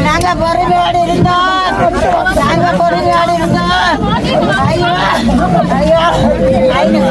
நாங்க பொறுமையோடு இருந்தோம். நாங்க பொறுமையோடு இருந்தோம். ஐயோ ஐயோ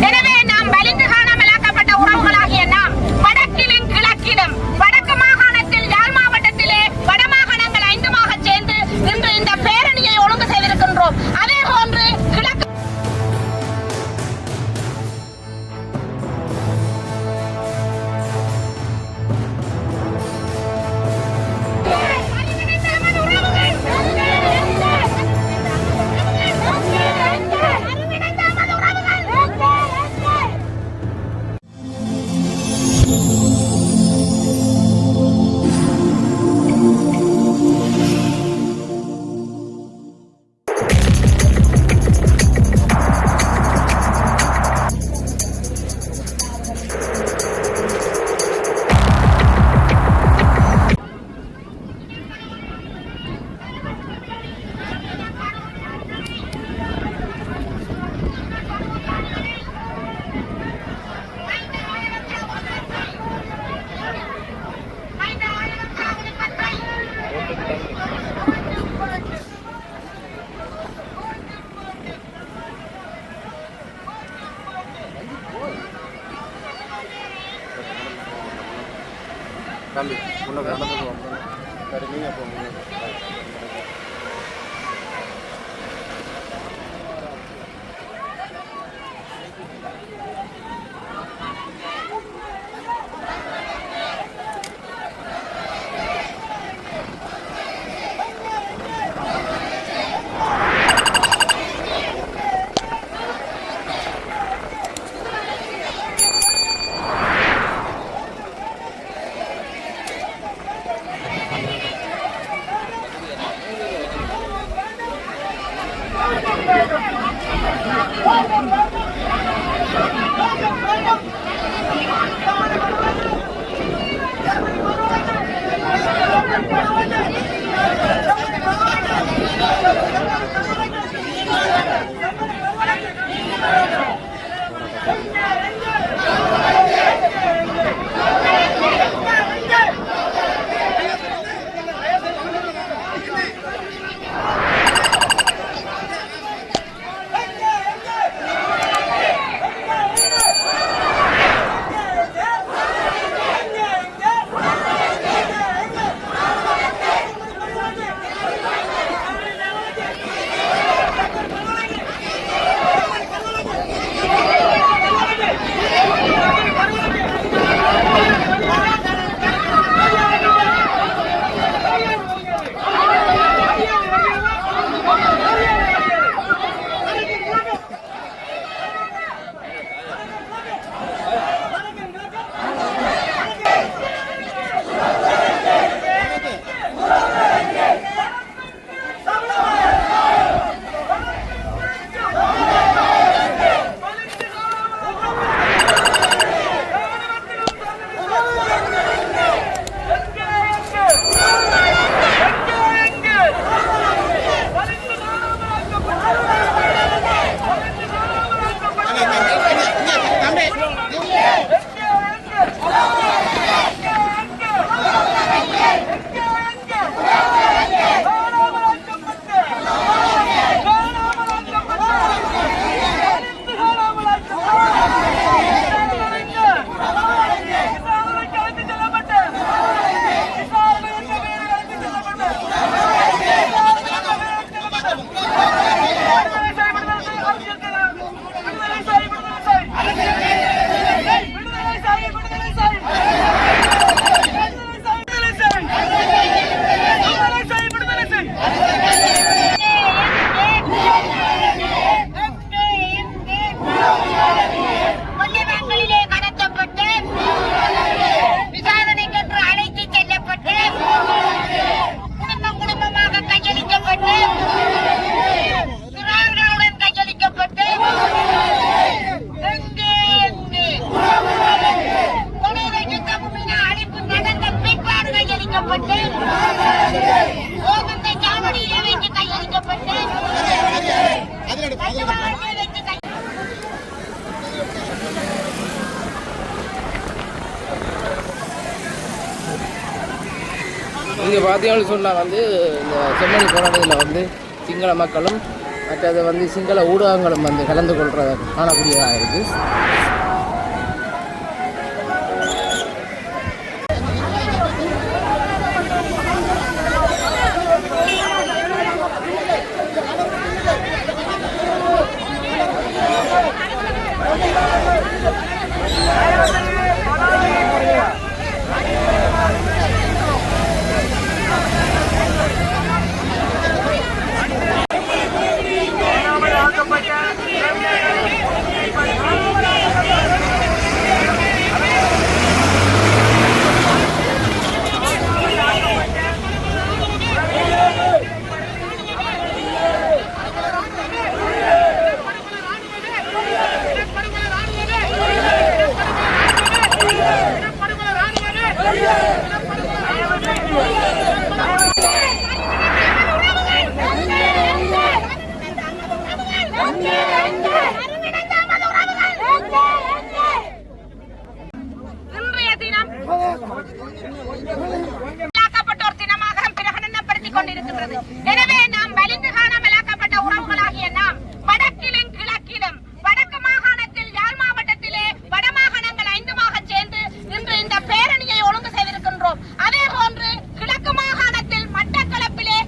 எனவே நாம் வலிந்து காணாமலாக்கப்பட்ட உறவுகளாகிய நாம் வடக்கிலும் கிழக்கிலும் வடக்கு மாகாணத்தில் யாழ் மாவட்டத்திலே வடமாகாணங்கள் 5 சேர்ந்து இன்று இந்த பேரணியை ஒழுங்கு செய்திருக்கின்றோம். அதே போன்று கிழக்கு kami una grana de bomba cariño por mí இங்கே பார்த்தீங்கன்னு சொன்னால் வந்து இந்த செம்மணி போராட்டத்தில் வந்து சிங்கள மக்களும் மற்றது வந்து சிங்கள ஊடகங்களும் வந்து கலந்து கொள்கிறத காணக்கூடியதாக இருக்குது. எனவே நாம் வலிந்து காணாமலாக்கப்பட்ட உறவுகளாகிய நாம் வடக்கிலும் கிழக்கிலும் வடக்கு மாகாணத்தில் யாழ் மாவட்டத்திலே வடமாகாணங்கள் 5 சேர்ந்து இன்று இந்த பேரணியை ஒழுங்கு செய்திருக்கின்றோம். அதே போன்று கிழக்கு மாகாணத்தில் மட்டக்களப்பிலே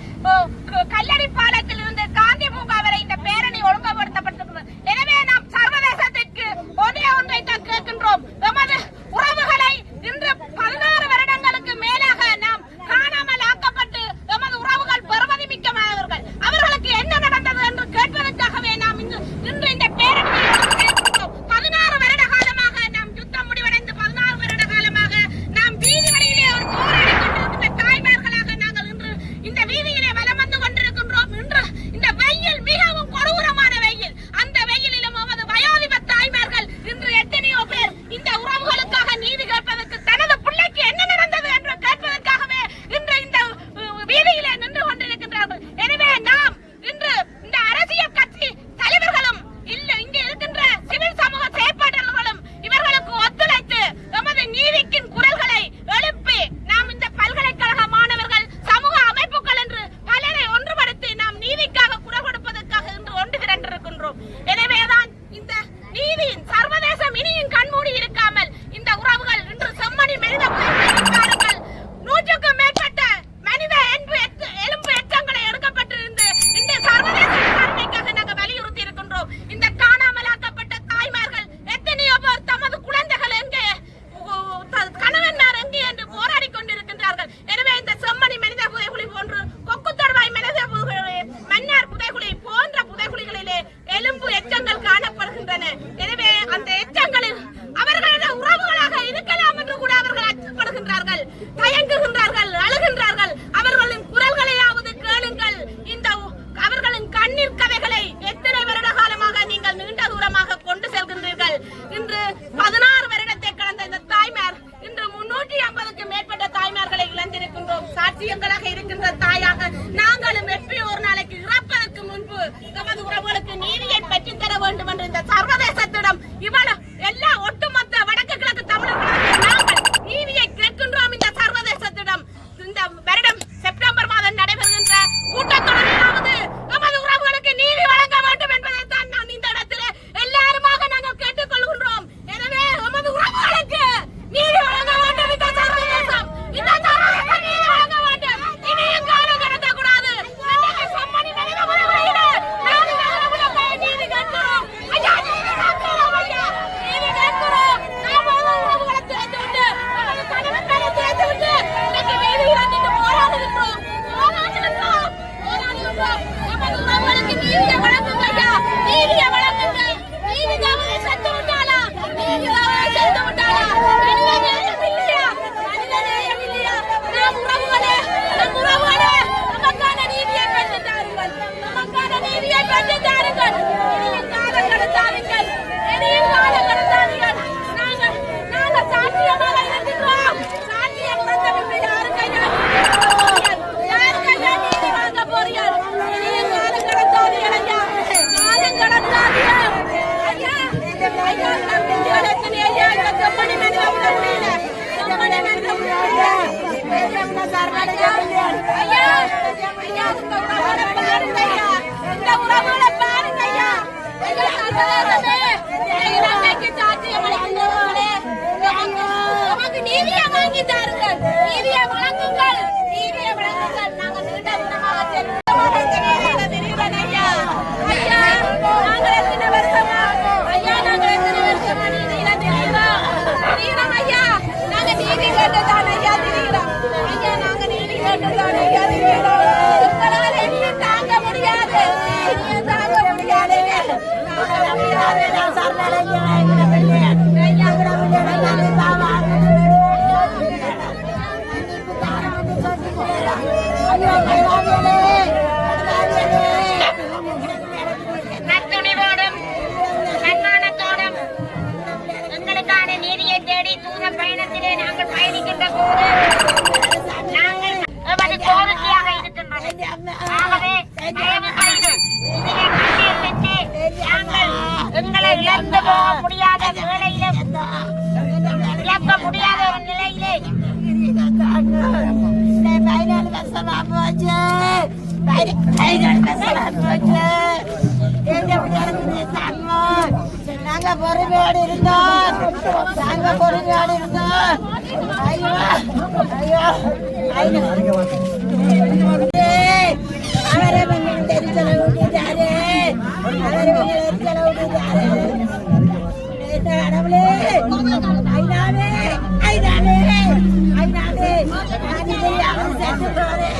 கல்லடி பாலத்தில் இருந்து காந்தி பூங்கா வரை இந்த பேரணி ஒழுங்குபடுத்தப்பட்டிருக்கிறது. எனவே நாம் சர்வதேசத்திற்கு ஒன்றே ஒன்றை தான் கேட்கின்றோம். எமது உறவுகளை இன்று 16 வருடங்களுக்கு மேலாக நாம் காணாமல் ஆக்கப்பட்டு எமது உறவுகள் பெறுமதி மிக்கமானவர்கள். அவர்களுக்கு என்ன நடந்தது என்று கேட்பதற்காகவே நாம் இன்று இந்த பேரணியை நடத்தியிருக்கிறோம். 16 வருட காலமாக நாம் யுத்தம் முடிவடைந்து 16 வருட காலமாக நாம் வீதி வழியிலே ஒரு போராடி கொண்டிருக்கின்ற தாய்மார்களாக நாங்கள் இன்று இந்த வீதியிலே வலம் வந்து கொண்டிருக்கின்றோம். இன்று இந்த வெயில் மிகவும் கொடூரமான வெயில். அந்த வெயிலிலும் எமது வயோதிப தாய்மார்கள் இன்று எத்தனையோ பேர் இந்த உறவுகளுக்காக நீதி கேட்பதற்கு தனது பிள்ளைக்கு என்ன நடந்தது என்று கேட்பதற்காகவே இன்று இந்த வீதியிலே நின்று கொண்டிருக்கின்றார்கள். எனவே நாம் இன்று இந்த அரசியல் கட்சி தலைவர்களும் இங்கே இருக்கின்ற சிவில் சமூக செயற்பாட்டாளர்களும் இவர்களுக்கு ஒத்துழைத்து எமது நீதிக்கின் குரல்களை எழுப்பி நாம் இந்த பல்கலைக்கழக மாணவர்கள் சமூக அமைப்புகள் என்று பலரை ஒன்றுபடுத்தி நாம் நீதிக்காக குரல் கொடுப்பதற்காக இன்று ஒன்று திரண்டிருக்கின்றோம். எனவேதான் இந்த நீதியின் சர்வதேசம் இனியும் கண்மூடி இருக்காமல் இந்த உறவுகள் இன்று செம்மணி மனித பாருங்கள் 100க்கும் மேற்பட்ட மனித எலும்பு எச்சங்களை எடுக்கப்பட்டிருந்து இந்த சர்வதேச விசாரணைக்காக நாங்கள் வலியுறுத்தி இருக்கின்றோம். இந்த காணாமலாக்கப்பட்ட தாய்மார்கள் எத்தனையோ பேர் தமது குழந்தைகள் எங்கே கணவன்மார் எங்கே என்று போராடி கொண்டிருக்கின்றார்கள். எனவே இந்த செம்மணி மனித புதைகுழி போன்று கொக்கு தருவாய் மனித மன்னார் புதைகுழி போன்ற புதைகுழிகளிலே எலும்பு எச்சங்கள் காணப்படுகின்றன. எனவே அந்த எச்சங்களில் அவர்களது உறவுகளாக இருக்கலாம் என்று கூட அவர்கள் அச்சப்படுகின்றார்கள், தயங்குகின்றார்கள், அழுகின்றார்கள். அவர்களின் குரல்களையாவது கேளுங்கள். இந்த அவர்களின் கண்ணீர் கதைகளை எத்தனை வருட காலமாக நீங்கள் நீண்ட தூரமாக கொண்டு செல்கின்றீர்கள். இன்று 16 வருடத்தை கடந்த இந்த தாய்மார் இன்று 350க்கும் மேற்பட்ட தாய்மார்களை இழந்திருக்கின்றோம். சாட்சியங்களாக இருக்கின்ற தாயாக நாங்களும் எப்பயோ ஒரு நாளைக்கு இறப்பதற்கு முன்பு நமது உறவுகளுக்கு நீதியை பெற்றுத்தர வேண்டும் என்று இந்த சர்வதேசத்திடம் இவ்வளவு எல்லா ஒட்டுமொத்த வடக்கு கிழக்கு தமிழர்களாகிய நாங்கள் நீதியை கேட்கின்றோம். இந்த சர்வதேசத்திடம் இந்த வருடம் செப்டம்பர் மாதம் நடைபெறுகின்ற கூட்டத்தொடரிலாவது நமது உறவுகளுக்கு நீதி வழங்க வேண்டும் என்பதை தான் நான் இந்த இடத்துல எல்லாருமாக நாங்கள் கேட்டுக்கொள்கின்றோம். எனவே நமது உறவுகளுக்கு நீதி வழங்க வேண்டும். இந்த சர்வதேசம் நீதி வழங்க வேண்டும். இனியும் காலம் கடத்தக்கூடாது. செம்மணி மனித உறவுகளிலே நாங்கள் நீதி கேட்கிறோம். ஐயா நீதி கேட்கிறோம். ஐயா கேட்டுதான் ஐயா திரிகிறோம். ஐயா நாங்க நீதி கேட்டுதான் ஐயா திரிகிறோம். எங்களால் என்ன தாங்க முடியாது. இனிமே தாங்க முடியாது. நான் சரணடைஞ்சேன். எங்கட பிள்ளை, எங்கட பிள்ளையோட நாங்க தாவா. ஐயோ, தேவாதியனே, தேவாதியனே. நற்துணிவோடும் சன்மானத்தோடும் எங்களுக்கான நீதியை தேடி தூர பயணத்திலே நாங்கள் பயணிக்கின்ற போது நாங்கள் எமது கோரிக்கையாக இருக்கின்றது. ஆகவே தயவு செய்து இதிலே கண்ணீர் விட்டு நாங்கள் எங்களை இழந்து போக முடியாத வேளையிலே இழக்க முடியாத ஒரு நிலையிலே 15 வருஷமா போச்சு. 15 வருஷமா போச்சு. எங்க பிள்ளைகளுக்கு தங்கோம். நாங்க பொறுமையோடு இருந்தோம். நாங்க பொறுமையோடு இருந்தோம். ஐயோ, ஐயோ, ஐயோ. அவரை எங்களுக்கு தெரிஞ்சலை விட்டுட்டாரு. அவரை எங்களுக்கு தெரிஞ்சலை விட்டுட்டாரு. கடவுளே, ஐநாவே, ஐநாவே, ஐநாவே, நான் தெரியாமல் செத்து போறேன்.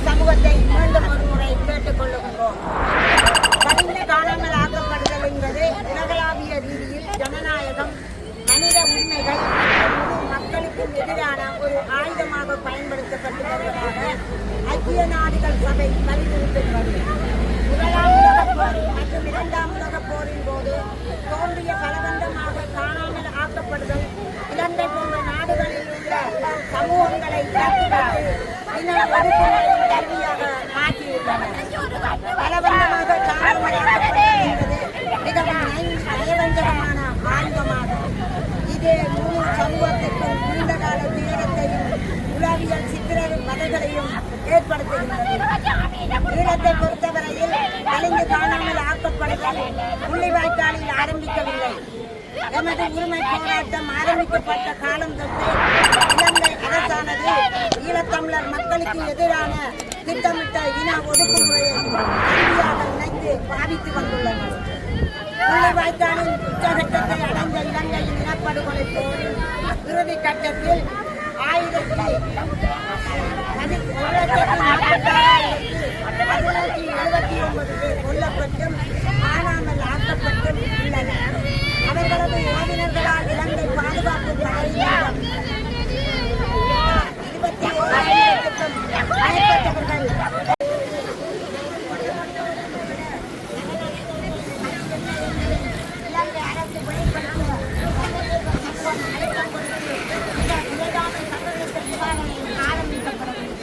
சமூகத்தை மீண்டும் ஒரு முறை கேட்டுக் கொள்ளுகின்றோம். கடிந்து காணாமல் ஆக்கப்படுதல் என்பது உலகளாவிய ரீதியில் ஜனநாயகம், மனித உரிமைகள் மக்களுக்கு எதிரான ஒரு ஆயுதமாக பயன்படுத்தப்பட்டு வருவதாக ஐக்கிய நாடுகள் சபை வலியுறுத்துகிறது. முதலாம் உலகப் போர் மற்றும் இரண்டாம் உலகப் போரின் போது தோன்றிய பலவந்தமாக காணாமல் ஆக்கப்படுதல் இலங்கை போன்ற நாடுகளில் உள்ள சமூகங்களை இன ஒடுக்குமுறையின் கருவியாக மாற்றியுள்ளனர். பலவந்தமாக காணாமல் ஆக்கப்படுவது மிகவும் நயவஞ்சகமான ஆயுதமாகும். இது முழு சமூகத்திற்கும் நீண்டகால துயரத்தையும் உளவியல் சித்திரவதை வதைகளையும் ஏற்படுத்துகின்றது. ஈழத்தை பொறுத்தவரையில் கலைந்து காணாமல் ஆக்கப்படுதல் முள்ளிவாய்க்காலில் ஆரம்பிக்கவில்லை. எமது உரிமை போராட்டம் ஆரம்பிக்கப்பட்ட காலம் தொட்டு இலங்கை அரசாங்கம் அரசானது ஈழத்தமிழர் மக்களுக்கு எதிரான திட்டமிட்ட இன ஒதுக்குமுறையை கல்வியாக நினைத்து பாவித்து வந்துள்ளனர். முள்ளிவாய்க்காலின் உச்சகட்டத்தை அடைந்த இலங்கையின் இனப்படுகொலை போர் இறுதி கட்டத்தில் 1,46,179 பேர் கொல்லப்பட்டும் காணாமல் ஆக்கப்பட்டும் உள்ளனர். அவர்களது உறவினர்களால் இலங்கை பாதுகாப்பு படையினரும் 27,000க்கும் மேற்பட்டவர்கள் இலங்கை அரசு வெளிப்படுத்திய சர்வதேச விசாரணை ஆரம்பிக்கப்பட வேண்டும்.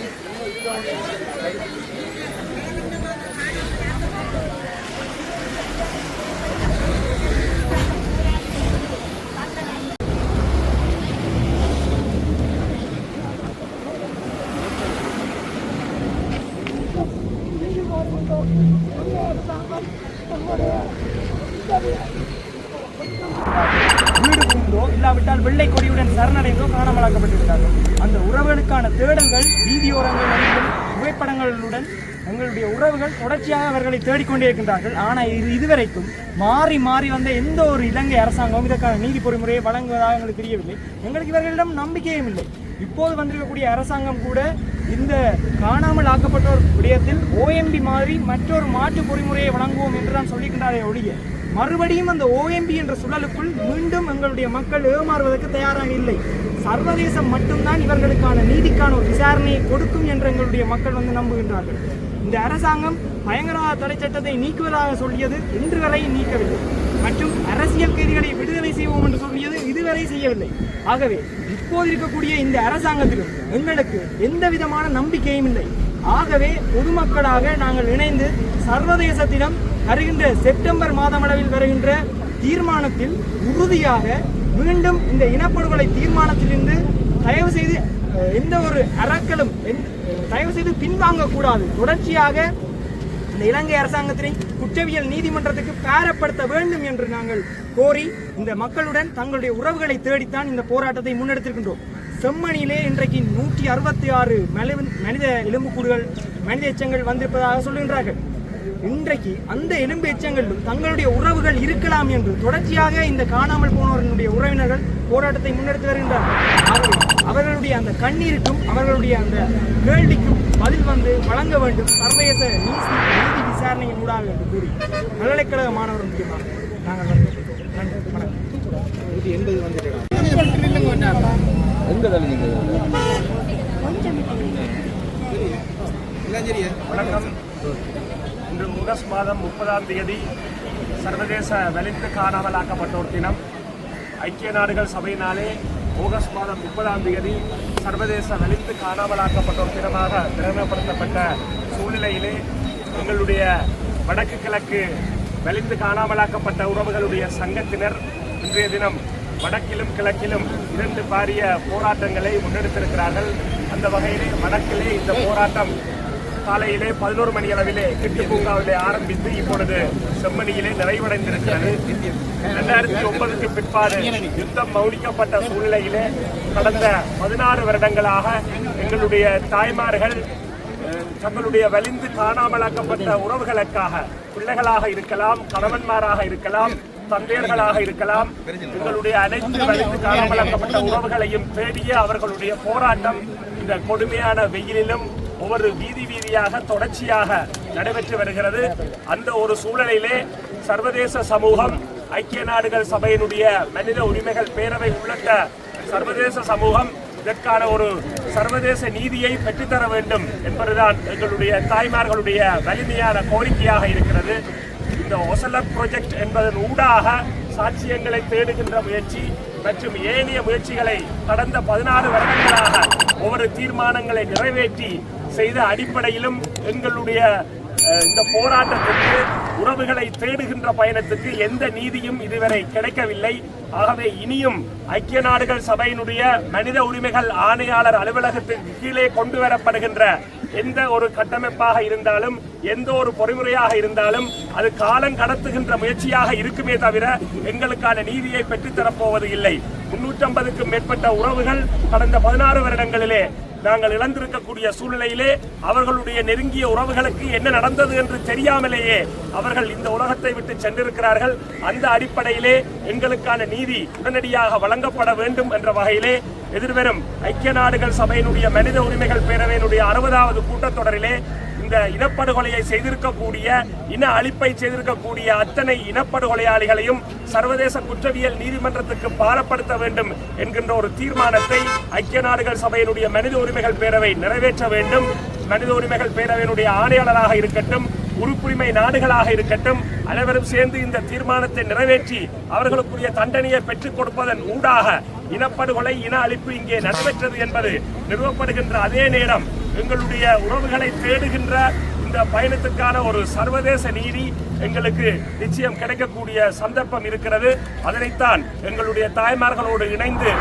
வீடு புகுந்தோ இல்லாவிட்டால் வெள்ளை கொடியுடன் சரணடைந்தோ காணாமலாக்கப்பட்டிருக்கிறார்கள். அந்த உறவுகளுக்கான தேடல்கள் வீதியோரங்கள் புகைப்படங்களுடன் எங்களுடைய உறவுகள் தொடர்ச்சியாக அவர்களை தேடிக்கொண்டே இருக்கின்றார்கள். ஆனால் இதுவரைக்கும் மாறி மாறி வந்த எந்த ஒரு இலங்கை அரசாங்கம் இதற்கான நீதி பொறிமுறையை வழங்குவதாக எங்களுக்கு தெரியவில்லை. எங்களுக்கு இவர்களிடம் நம்பிக்கையும் இல்லை. இப்போது வந்திருக்கக்கூடிய அரசாங்கம் கூட இந்த காணாமல் ஆக்கப்பட்டோர் விடயத்தில் OMB மாதிரி மற்றொரு மாற்று பொறிமுறையை வழங்குவோம் என்று தான் சொல்லிக்கின்றாரே ஒழிய மறுபடியும் அந்த OMB என்ற சுழலுக்குள் மீண்டும் எங்களுடைய மக்கள் ஏமாறுவதற்கு தயாராக இல்லை. சர்வதேசம் மட்டும்தான் இவர்களுக்கான நீதிக்கான ஒரு விசாரணையை கொடுக்கும் என்று எங்களுடைய மக்கள் நம்புகின்றார்கள். இந்த அரசாங்கம் பயங்கரவாத தடை சட்டத்தை நீக்குவதாக சொல்லியது இன்று வரை நீக்கவில்லை மற்றும் அரசியல் கைதிகளை விடுதலை செய்வோம் என்று சொல்லியது இதுவரை செய்யவில்லை. ஆகவே இப்போது இருக்கக்கூடிய இந்த அரசாங்கத்திலும் எங்களுக்கு எந்த விதமான நம்பிக்கையும் இல்லை. ஆகவே பொதுமக்களாக நாங்கள் இணைந்து சர்வதேசத்திடம் வருகின்ற செப்டம்பர் மாதமளவில் வருகின்ற தீர்மானத்தில் உறுதியாக மீண்டும் இந்த இனப்படுகொலை தீர்மானத்திலிருந்து தயவு செய்து எந்த ஒரு அரக்கலும் தயவு செய்து பின்வாங்கக்கூடாது. தொடர்ச்சியாக இந்த இலங்கை அரசாங்கத்தினை குற்றவியல் நீதிமன்றத்துக்கு பாரப்படுத்த வேண்டும் என்று நாங்கள் கோரி இந்த மக்களுடன் தங்களுடைய உறவுகளை தேடித்தான் இந்த போராட்டத்தை முன்னெடுத்திருக்கின்றோம். செம்மணியிலே இன்றைக்கு 166 மனித எலும்புக்கூடுகள் மனித எச்சங்கள் வந்திருப்பதாக சொல்கின்றார்கள். இன்றைக்கு அந்த எலும்பு எச்சங்களிலும் தங்களுடைய உறவுகள் இருக்கலாம் என்று தொடர்ச்சியாக இந்த காணாமல் போனவர்களுடைய உறவினர்கள் போராட்டத்தை முன்னெடுத்து வருகின்றார்கள். ஆகவே அவர்களுடைய அந்த கண்ணீருக்கும் அவர்களுடைய அந்த கேள்விக்கும் பதில் வழங்க வேண்டும் சர்வதேச நீதி விசாரணையின் ஊடாக என்று கூறி பல்கலைக்கழக மாணவர் முக்கியமாக நாங்கள் நன்றி வணக்கம். வணக்கம். இன்று ஆகஸ்ட் மாதம் 30ஆம் தேதி சர்வதேச வலிந்து காணாமலாக்கப்பட்டோர் தினம். ஐக்கிய நாடுகள் சபையினாலே ஆகஸ்ட் மாதம் 30ஆம் தேதி சர்வதேச வலிந்து காணாமலாக்கப்பட்டோர் தினமாக பிரகடனப்படுத்தப்பட்ட சூழ்நிலையிலே எங்களுடைய வடக்கு கிழக்கு வலிந்து காணாமலாக்கப்பட்ட உறவுகளுடைய சங்கத்தினர் இன்றைய தினம் வடக்கிலும் கிழக்கிலும் 2 பாரிய போராட்டங்களை முன்னெடுத்திருக்கிறார்கள். அந்த வகையிலே வடக்கிலே இந்த போராட்டம் காலையிலே 11 மணி அளவிலே கிட்டு பூங்காவிலே ஆரம்பித்து இப்பொழுது செம்மணியிலே நிறைவடைந்திருக்கிறது. 2009க்கு பிற்பாடு யுத்தம் மௌனிக்கப்பட்ட சூழ்நிலையிலே கடந்த 16 வருடங்களாக எங்களுடைய தாய்மார்கள் தங்களுடைய வலிந்து காணாமலாக்கப்பட்ட உறவுகளுக்காக, பிள்ளைகளாக இருக்கலாம், கணவன்மாராக இருக்கலாம், தந்தையர்களாக இருக்கலாம், எங்களுடைய அனைத்து வலிந்து காணாமலாக்கப்பட்ட உறவுகளையும் தேடிய அவர்களுடைய போராட்டம் இந்த கொடுமையான வெயிலிலும் ஒவ்வொரு வீதியாக தொடர்ச்சியாக நடைபெற்று வருகிறது. அந்த ஒரு சூழலிலே சர்வதேச சமூகம், ஐக்கிய நாடுகள் சபையினுடைய மனித உரிமைகள் பேரவை உள்ளிட்ட சர்வதேச சமூகம் இதற்கான ஒரு சர்வதேச நீதியை பெற்றுத்தர வேண்டும் என்பதுதான் எங்களுடைய தாய்மார்களுடைய வலிமையான கோரிக்கையாக இருக்கிறது. இந்த ஒசலர் ப்ராஜெக்ட் என்பதன் ஊடாக சாட்சியங்களை தேடுகின்ற முயற்சி மற்றும் ஏனைய முயற்சிகளை கடந்த 16 வருடங்களாக ஒவ்வொரு தீர்மானங்களை நிறைவேற்றி செய்த அடிப்படையிலும் எங்களுடைய இந்த போராட்டத்திற்கு, உறவுகளை தேடுகின்ற பயணத்துக்கு எந்த நீதியும் இதுவரை கிடைக்கவில்லை. ஆகவே இனியும் ஐக்கிய நாடுகள் சபையினுடைய மனித உரிமைகள் ஆணையாளர் அலுவலகத்திற்கு கீழே கொண்டு வரப்படுகின்ற எந்த ஒரு கட்டமைப்பாக இருந்தாலும், எந்த ஒரு பொறிமுறையாக இருந்தாலும் அது காலம் கடத்துகின்ற முயற்சியாக இருக்குமே தவிர எங்களுக்கான நீதியை பெற்றுத்தரப்போவது இல்லை. 350க்கும் மேற்பட்ட உறவுகள் கடந்த 16 வருடங்களிலே நாங்கள் இழந்திருக்கக்கூடிய சூழ்நிலையிலே அவர்களுடைய நெருங்கிய உறவுகளுக்கு என்ன நடந்தது என்று தெரியாமலேயே அவர்கள் இந்த உலகத்தை விட்டு சென்றிருக்கிறார்கள். அந்த அடிப்படையிலே எங்களுக்கான நீதி உடனடியாக வழங்கப்பட வேண்டும் என்ற வகையிலே எதிர்வரும் ஐக்கிய நாடுகள் சபையினுடைய மனித உரிமைகள் பேரவையினுடைய 60வது கூட்டத்தொடரிலே இந்த இனப்படுகொலையை செய்திருக்கக்கூடிய இன அழிப்பை செய்திருக்கக்கூடிய அத்தனை இனப்படுகொலையாளிகளையும் சர்வதேச குற்றவியல் நீதிமன்றத்துக்கு பாரப்படுத்த வேண்டும் என்கின்ற ஒரு தீர்மானத்தை ஐக்கிய நாடுகள் சபையினுடைய மனித உரிமைகள் பேரவை நிறைவேற்ற வேண்டும். மனித உரிமைகள் பேரவையினுடைய ஆணையாளராக இருக்கட்டும், உறுப்புரிமை நாடுகளாக இருக்கட்டும், அனைவரும் சேர்ந்து இந்த தீர்மானத்தை நிறைவேற்றி அவர்களுக்குரிய தண்டனையை பெற்றுக் கொடுப்பதன் ஊடாக இனப்படுகொலை இன அழிப்பு இங்கே நடைபெற்றது என்பது நிறுவப்படுகின்ற அதே நேரம் எங்களுடைய உறவுகளை தேடுகின்ற இந்த பயணத்துக்கான ஒரு சர்வதேச நீதி எங்களுக்கு நிச்சயம் கிடைக்கக்கூடிய சந்தர்ப்பம் இருக்கிறது. அதனைத்தான் எங்களுடைய தாய்மார்களோடு இணைந்து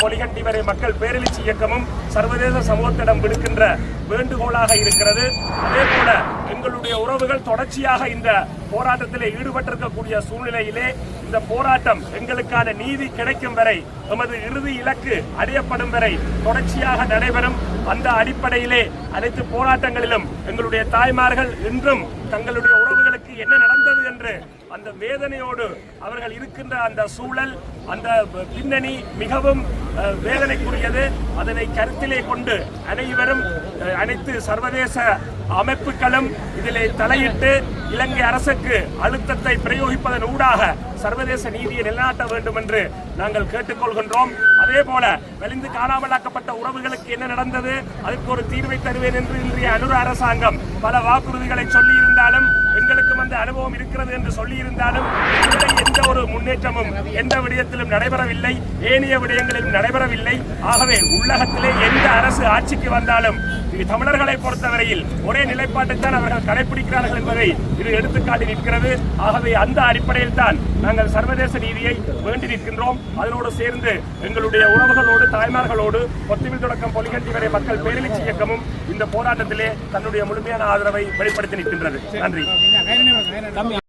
பொலிகண்டி வரை மக்கள் பேரெழுச்சி இயக்கமும் சர்வதேச சமூகத்திடம் விடுக்கின்ற வேண்டுகோளாக இருக்கிறது. அதே போல எங்களுடைய உறவுகள் தொடர்ச்சியாக இந்த போராட்டத்திலே ஈடுபட்டிருக்கக்கூடிய சூழ்நிலையிலே இந்த போராட்டம் எங்களுக்கான நீதி கிடைக்கும் வரை, எமது இறுதி இலக்கு அடையப்படும் வரை தொடர்ச்சியாக நடைபெறும். அந்த அடிப்படையிலே அனைத்து போராட்டங்களிலும் எங்களுடைய தாய்மார்கள் இன்றும் தங்களுடைய உறவுகளுக்கு என்ன நடந்தது என்று அந்த வேதனையோடு அவர்கள் இருக்கின்ற அந்த சூழல், அந்த பின்னணி மிகவும் வேதனைக்குரியது. அதனை கருத்திலே கொண்டு அனைத்து சர்வதேச அமைப்புகளும் இதிலே தலையிட்டு இலங்கை அரசுக்கு அழுத்தத்தை பிரயோகிப்பதன் ஊடாக சர்வதேச நீதியை நிலைநாட்ட வேண்டும் என்று நாங்கள் கேட்டுக்கொள்கின்றோம். அதே போல வெளிந்து காணாமலாக்கப்பட்ட உறவுகளுக்கு என்ன நடந்தது, அதற்கு ஒரு தீர்வை தருவேன் என்று இன்றைய அனுர அரசாங்கம் பல வாக்குறுதிகளை சொல்லியிருந்தாலும், எங்களுக்கும் அந்த அனுபவம் இருக்கிறது என்று சொல்லியிருந்தாலும் எந்த ஒரு முன்னேற்றமும் எந்த விடயத்திலும் நடைபெறவில்லை, ஏனைய விடயங்களிலும் நடைபெறவில்லை. ஆகவே உள்ளகத்திலே எந்த அரசு ஆட்சிக்கு வந்தாலும் தமிழர்களை பொறுத்தவரையில் ஒரே நிலைப்பாட்டைத்தான் அவர்கள் கடைபிடிக்கிறார்கள் என்பதை இது எடுத்துக்காட்டி நிற்கிறது. ஆகவே அந்த அடிப்படையில் தான் நாங்கள் சர்வதேச நீதியை வேண்டி நிற்கின்றோம். அதனோடு சேர்ந்து எங்களுடைய உறவுகளோடு தாய்மார்களோடு கொத்திவில் தொடக்கம் பொலிகண்டி வரை மக்கள் பேரெழுச்சி இயக்கமும் இந்த போராட்டத்திலே தன்னுடைய முழுமையான ஆதரவை வெளிப்படுத்தி நிற்கின்றது. நன்றி.